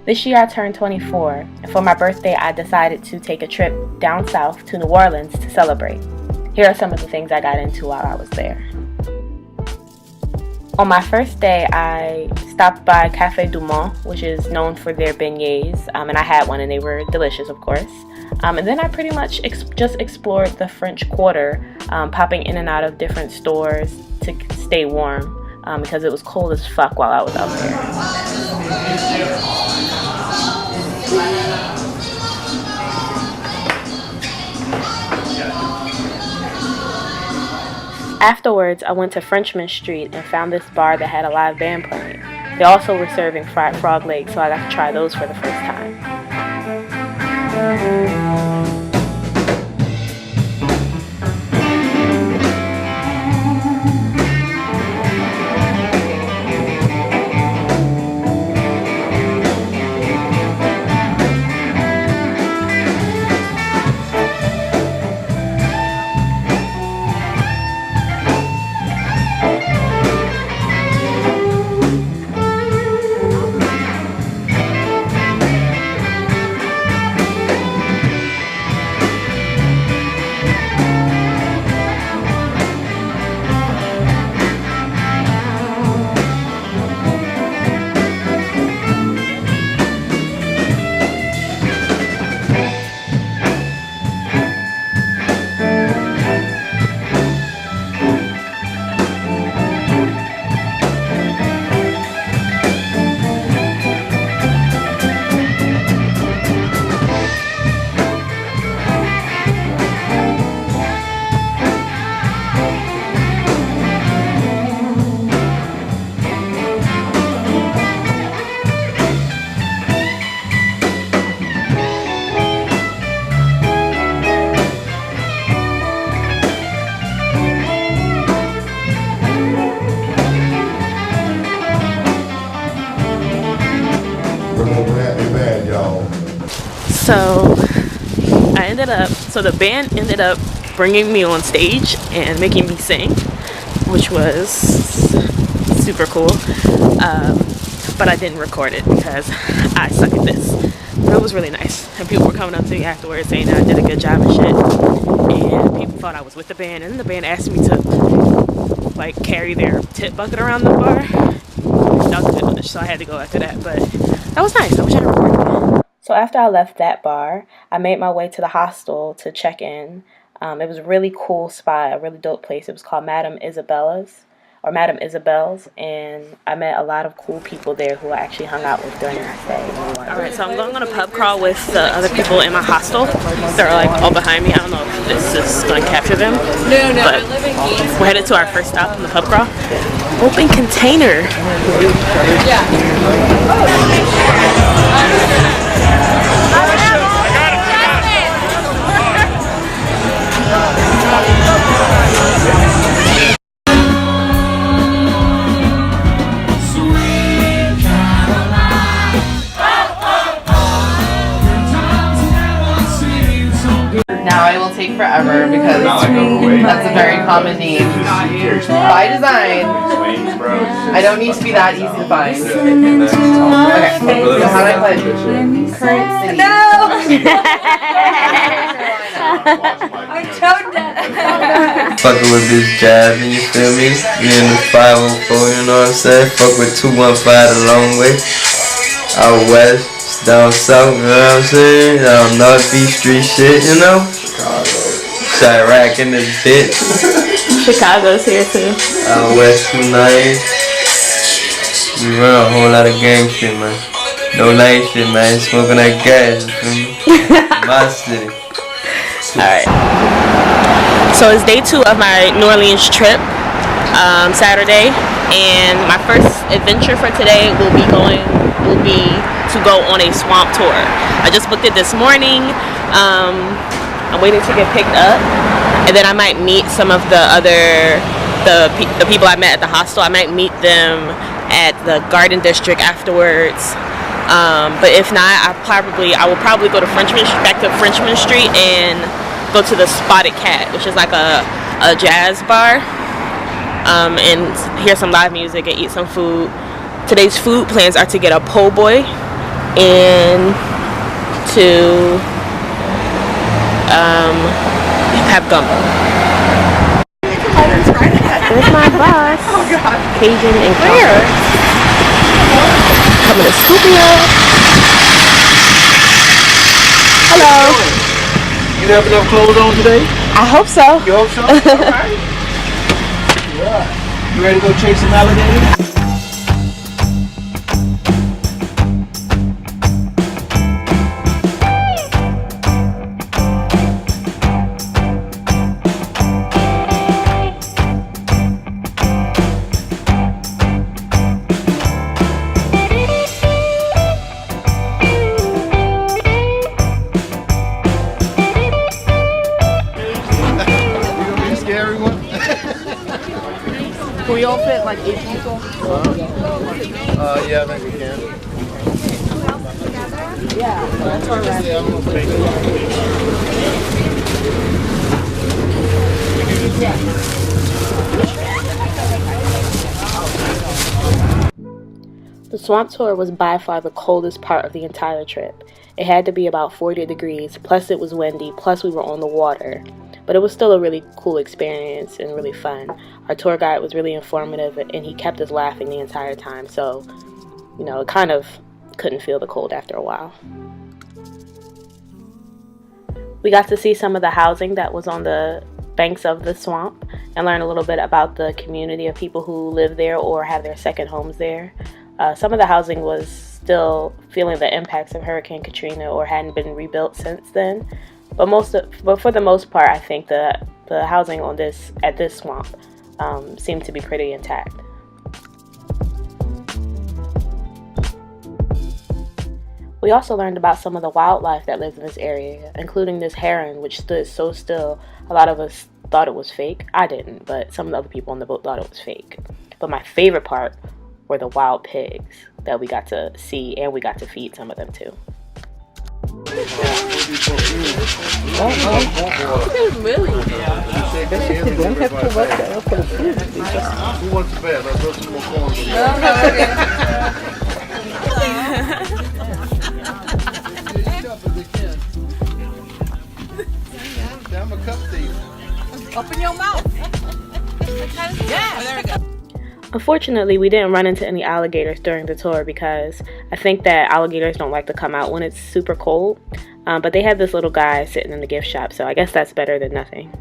This year I turned 24, and for my birthday I decided to take a trip down south to New Orleans to celebrate. Here are some of the things I got into while I was there. On my first day, I stopped by Café Du Monde, which is known for their beignets, and I had one and they were delicious, of course. And then I pretty much just explored the French Quarter, popping in and out of different stores to stay warm, because it was cold as fuck while I was out there. Afterwards, I went to Frenchman Street and found this bar that had a live band playing. They also were serving fried frog legs, so I got to try those for the first time. So the band ended up bringing me on stage and making me sing, which was super cool, but I didn't record it because I suck at this. But it was really nice, and people were coming up to me afterwards saying that I did a good job and shit, and people thought I was with the band, and then the band asked me to like carry their tip bucket around the bar. That was a bit much, so I had to go after that, but that was nice. I wish I had recorded it. So after I left that bar, I made my way to the hostel to check in. It was a really cool spot, a really dope place. It was called Madame Isabel's, and I met a lot of cool people there who I actually hung out with during my stay. Alright, so I'm going on a pub crawl with the other people in my hostel. They're like all behind me. I don't know if this is going to capture them. No, but we're headed to our first stop on the pub crawl. Open container. Yeah. Now I will take forever because that's a very common name. By design, I don't need to be that easy to find. Okay, so how do I put current city? No! I'm toned dead. Fucking with this jazz, and you feel me? Me in the 504, you know what I'm saying? Fuck with 215 a long way. Out west, down south, you know what I'm saying? Down North Beach Street shit, you know? Chirac in this bitch. Chicago's here too. Out west 29. We run a whole lot of gang shit, man. No night shit, man. Smoking that gas, you feel me? My city. Alright. So it's day 2 of my New Orleans trip, Saturday, and my first adventure for today will be to go on a swamp tour. I just booked it this morning. I'm waiting to get picked up, and then I might meet some of the people I met at the hostel. I might meet them at the Garden District afterwards. But if not, I will probably go to back to Frenchman Street and go to the Spotted Cat, which is like a jazz bar, and hear some live music and eat some food. Today's food plans are to get a po' boy, and to have gumbo. There's my boss. Oh God. Cajun and Where? Coming to scoop me up. Hello. You have enough clothes on today? I hope so. You hope so? Alright. Yeah. You ready to go chase some alligators? Can we all fit like 8 people? Yeah, I think we can. Yeah, that's all right. The swamp tour was by far the coldest part of the entire trip. It had to be about 40 degrees, plus it was windy, plus we were on the water. But it was still a really cool experience and really fun. Our tour guide was really informative and he kept us laughing the entire time, so, you know, it kind of couldn't feel the cold after a while. We got to see some of the housing that was on the banks of the swamp and learn a little bit about the community of people who live there or have their second homes there. Some of the housing was still feeling the impacts of Hurricane Katrina or hadn't been rebuilt since then. But for the most part, I think the housing at this swamp seemed to be pretty intact. We also learned about some of the wildlife that lives in this area, including this heron, which stood so still. A lot of us thought it was fake. I didn't, but some of the other people on the boat thought it was fake. But my favorite part were the wild pigs that we got to see, and we got to feed some of them too. Open your mouth. Yeah, there we go. Unfortunately, we didn't run into any alligators during the tour because I think that alligators don't like to come out when it's super cold. But they had this little guy sitting in the gift shop, so I guess that's better than nothing.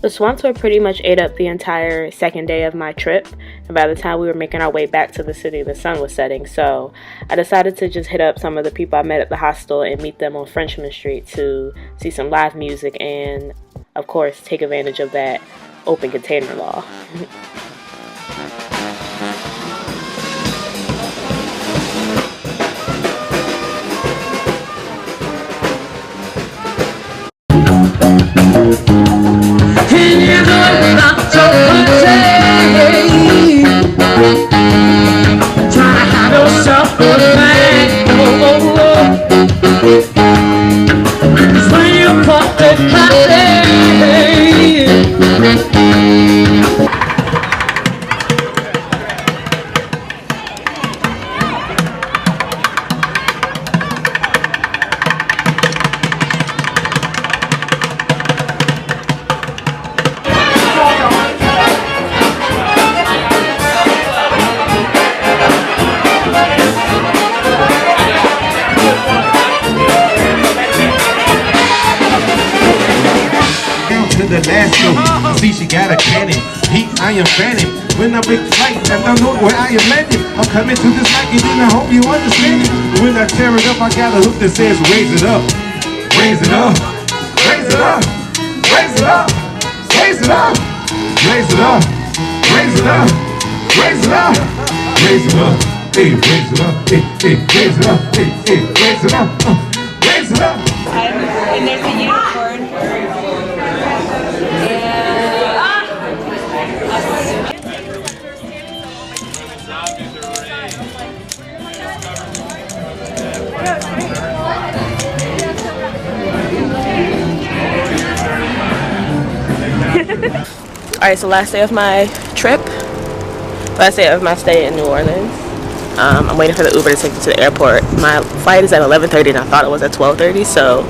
The swamp tour pretty much ate up the entire second day of my trip, and by the time we were making our way back to the city, the sun was setting, so I decided to just hit up some of the people I met at the hostel and meet them on Frenchman Street to see some live music and, of course, take advantage of that open container law. The last show, see she got a cannon. Heat, I am fanning. When I big flight, I don't know where I am landing. I'm coming to this mic and then I hope you understand it. When I tear it up, I got a hook that says raise it up. Raise it up. Raise it up. Raise it up. Raise it up. Raise it up. Raise it up. Raise it up. Raise it up. Hey, raise it up. Hey, hey, raise it up. Hey, hey, raise it up. Raise it up. And there's a unicorn. Alright, so last day of my trip, last day of my stay in New Orleans. I'm waiting for the Uber to take me to the airport. My flight is at 11:30 and I thought it was at 12:30. So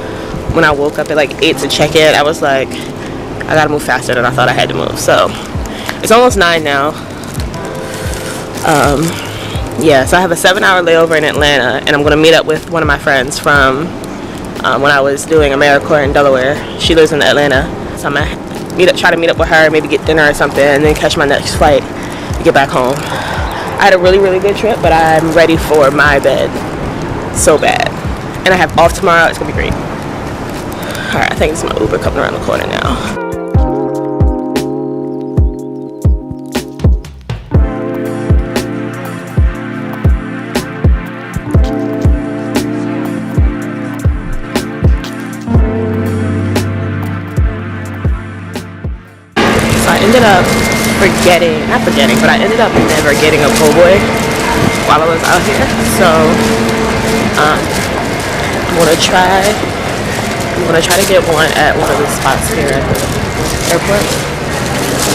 when I woke up at like 8 to check in, I was like, I gotta move faster than I thought I had to move. So it's almost 9 now. Yeah, so I have a 7-hour layover in Atlanta, and I'm gonna meet up with one of my friends from when I was doing AmeriCorps in Delaware. She lives in Atlanta, so I'm gonna try to meet up with her, maybe get dinner or something, and then catch my next flight to get back home. I had a really, really good trip, but I'm ready for my bed so bad. And I have off tomorrow. It's gonna be great. Alright, I think it's my Uber coming around the corner now. So I ended up I ended up never getting a po' boy while I was out here. So I'm gonna try to get one at one of the spots here at the airport.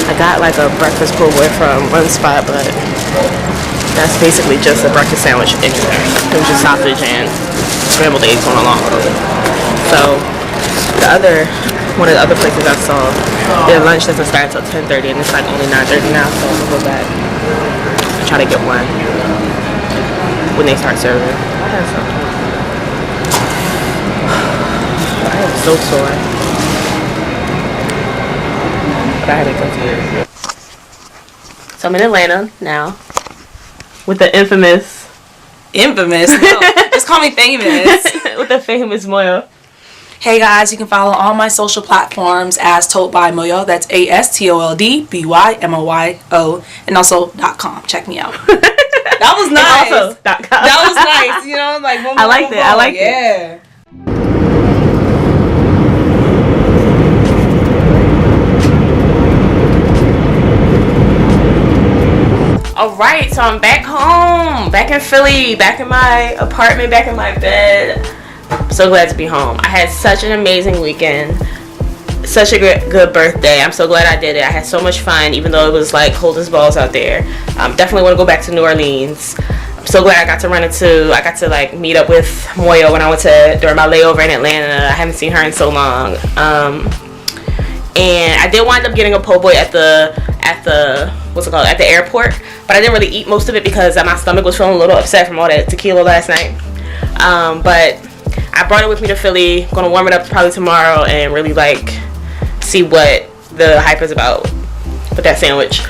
I got like a breakfast po' boy from one spot, but that's basically just a breakfast sandwich anywhere. It was just sausage and scrambled eggs on a long roll. So one of the other places I saw, their lunch doesn't start until 10:30, and it's like only 9:30 now, so I'm gonna go back and try to get one when they start serving. I had something. I am so sore. But I had a good time. So I'm in Atlanta now with the infamous. Infamous? No, just call me famous. With the famous Moyo. Hey guys, you can follow all my social platforms as Told by Moyo. That's ASTOLDBYMOYO, and also .com. Check me out. That was nice. And also .com. That was nice. You know, like one I liked it. I liked it. Yeah. Alright, so I'm back home, back in Philly, back in my apartment, back in my bed. I'm so glad to be home. I had such an amazing weekend, such a good birthday. I'm so glad I did it. I had so much fun, even though it was like cold as balls out there. Definitely want to go back to New Orleans. I'm so glad I got to like meet up with Moyo when I went during my layover in Atlanta. I haven't seen her in so long. And I did wind up getting a po' boy at the airport, but I didn't really eat most of it because my stomach was feeling a little upset from all that tequila last night. But I brought it with me to Philly. Gonna warm it up probably tomorrow and really like see what the hype is about with that sandwich.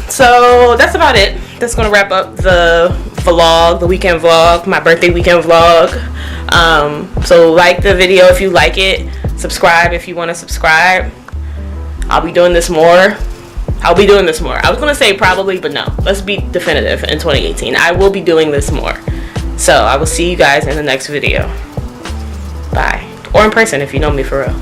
So that's about it. That's gonna wrap up the vlog, the weekend vlog, my birthday weekend vlog. So like the video if you like it. Subscribe if you want to subscribe. I'll be doing this more. I was gonna say probably, but no. Let's be definitive in 2018. I will be doing this more. So I will see you guys in the next video. Bye. Or in person if you know me for real.